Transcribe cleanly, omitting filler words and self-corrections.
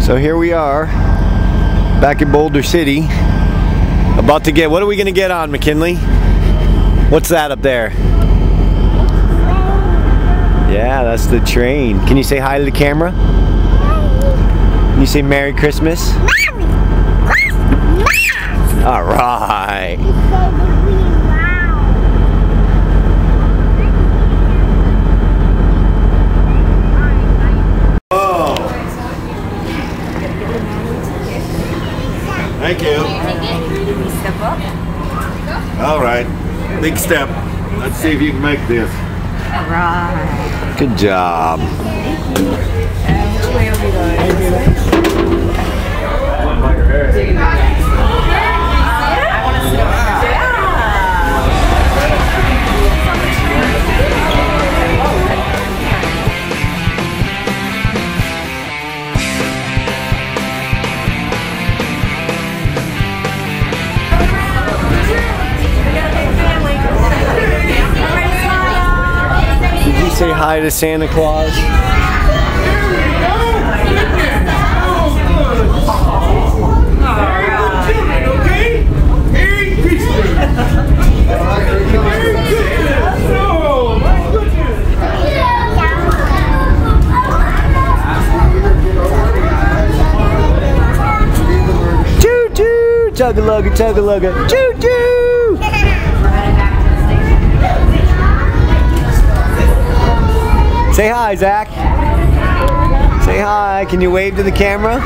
So here we are, back in Boulder City, about to get, what are we going to get on, McKinley? What's that up there? Yeah, that's the train. Can you say hi to the camera? Can you say Merry Christmas? All right. Oh. Thank you. Step up. All right. Big step. Let's see if you can make this. All right. Good job. Which way are we going? Did you say hi to Santa Claus? Choo-choo! Chugga-lugga, chugga-lugga, choo-choo! Say hi, Zach. Say hi. Can you wave to the camera?